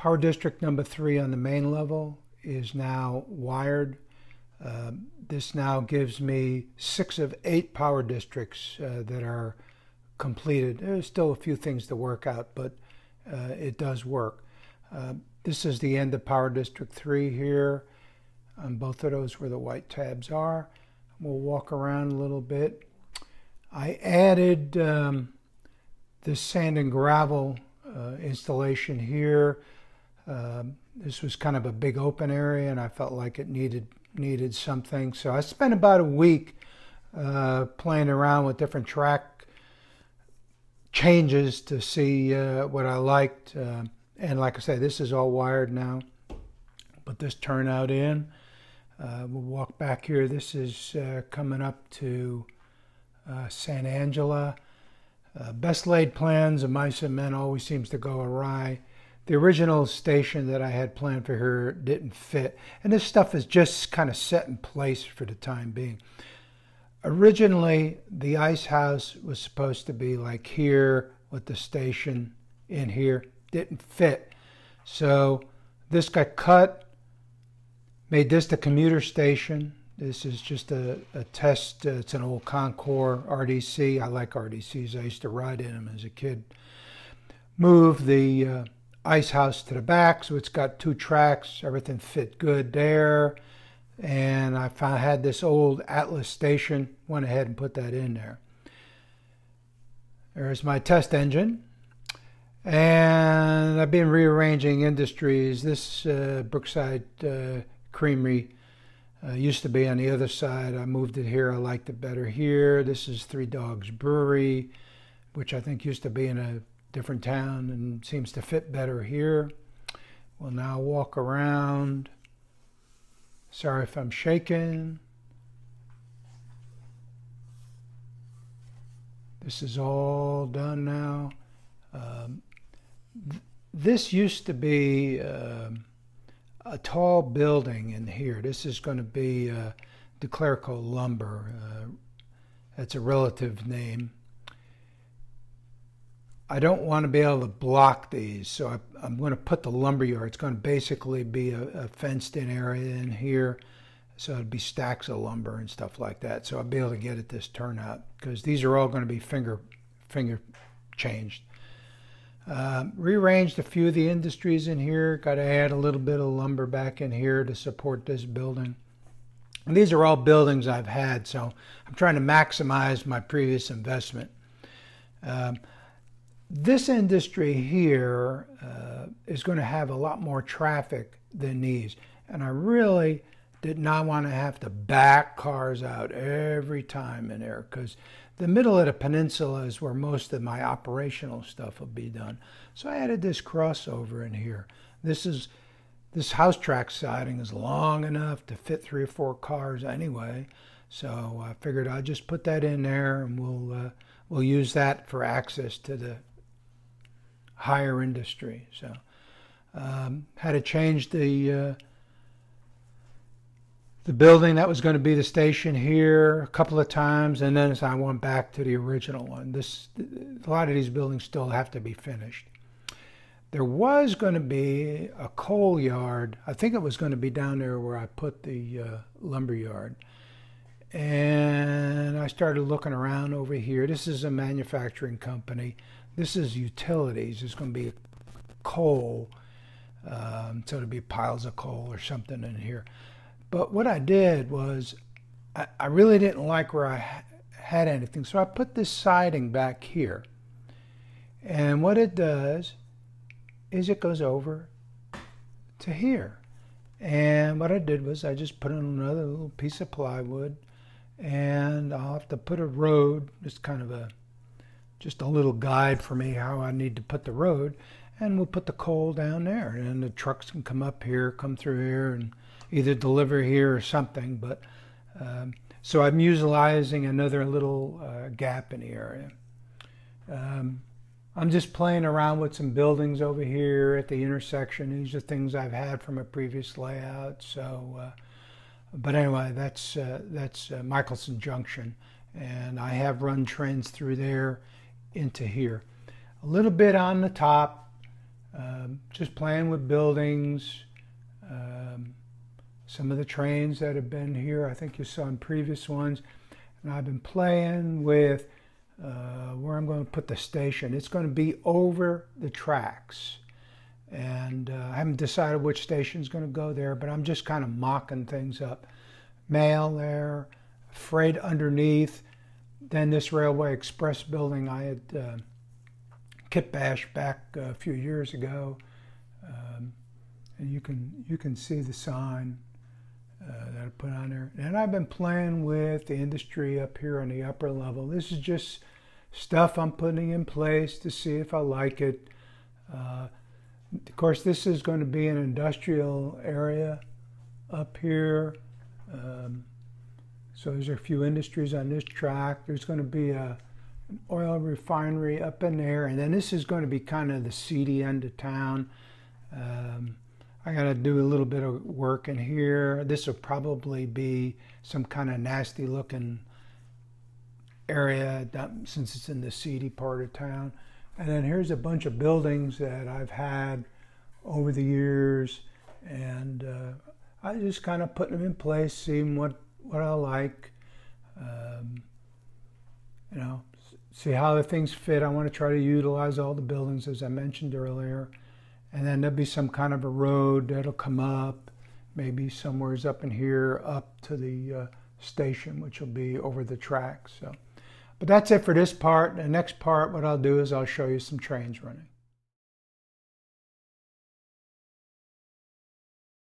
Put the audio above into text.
Power district number 3 on the main level is now wired. This now gives me 6 of 8 power districts that are completed. There's still a few things to work out, but it does work. This is the end of Power District 3 here. On both of those where the white tabs are. We'll walk around a little bit. I added this sand and gravel installation here. This was kind of a big open area and I felt like it needed something. So I spent about a week playing around with different track changes to see what I liked. And like I say, this is all wired now. Put this turnout in. We'll walk back here. This is coming up to San Angela. Best laid plans of mice and men always seems to go awry. The original station that I had planned for her didn't fit. And this stuff is just kind of set in place for the time being. Originally, the ice house was supposed to be like here with the station in here. Didn't fit. So this got cut. Made this the commuter station. This is just a test. It's an old Concours RDC. I like RDCs. I used to ride in them as a kid. Moved the ice house to the back, so it's got 2 tracks. Everything fit good there. And I had this old Atlas station. Went ahead and put that in there. There's my test engine. And I've been rearranging industries. This Brookside Creamery used to be on the other side. I moved it here. I liked it better here. This is Three Dogs Brewery, which I think used to be in a different town and seems to fit better here. We'll now walk around. Sorry if I'm shaking. This is all done now. This used to be a tall building in here. This is going to be Declaraco Lumber. That's a relative name. I don't want to be able to block these, so I'm going to put the lumber yard. It's going to basically be a fenced-in area in here, so it'd be stacks of lumber and stuff like that. So I'll be able to get at this turnout because these are all going to be finger changed. Rearranged a few of the industries in here. Got to add a little bit of lumber back in here to support this building. And these are all buildings I've had, so I'm trying to maximize my previous investment. This industry here is going to have a lot more traffic than these. And I really did not want to have to back cars out every time in there because the middle of the peninsula is where most of my operational stuff will be done. So I added this crossover in here. This house track siding is long enough to fit 3 or 4 cars anyway. So I figured I'd just put that in there and we'll use that for access to the higher industry. So had to change the building that was going to be the station here a couple of times, and then I went back to the original one. A lot of these buildings still have to be finished. There was going to be a coal yard. I think it was going to be down there where I put the lumber yard. And I started looking around over here. This is a manufacturing company. This is utilities. It's going to be coal. So it'll be piles of coal or something in here. But what I did was I really didn't like where I had anything. So I put this siding back here. And what it does is it goes over to here. And what I did was I just put in another little piece of plywood. And I'll have to put a road, just kind of just a little guide for me how I need to put the road. And we'll put the coal down there. And the trucks can come up here, come through here, and either deliver here or something. But so I'm utilizing another little gap in the area. I'm just playing around with some buildings over here at the intersection. These are things I've had from a previous layout. So, but anyway, that's Michelson Junction, and I have run trains through there into here. A little bit on the top. just playing with buildings, some of the trains that have been here, I think you saw in previous ones. And I've been playing with where I'm going to put the station. It's going to be over the tracks. And I haven't decided which station is going to go there, but I'm just kind of mocking things up. Mail there, freight underneath. Then this Railway Express building I had kit bashed back a few years ago. And you can see the sign that I put on there. And I've been playing with the industry up here on the upper level. This is just stuff I'm putting in place to see if I like it. Of course, this is going to be an industrial area up here. So there's a few industries on this track. There's going to be an oil refinery up in there. And then this is going to be kind of the seedy end of town. I got to do a little bit of work in here. This will probably be some kind of nasty looking area since it's in the seedy part of town. And then here's a bunch of buildings that I've had over the years, and I just kind of putting them in place, seeing what I like, you know, see how the things fit. I want to try to utilize all the buildings as I mentioned earlier. And then there'll be some kind of a road that'll come up, maybe somewhere's up in here, up to the station, which will be over the tracks. So, but that's it for this part. The next part, what I'll do is I'll show you some trains running.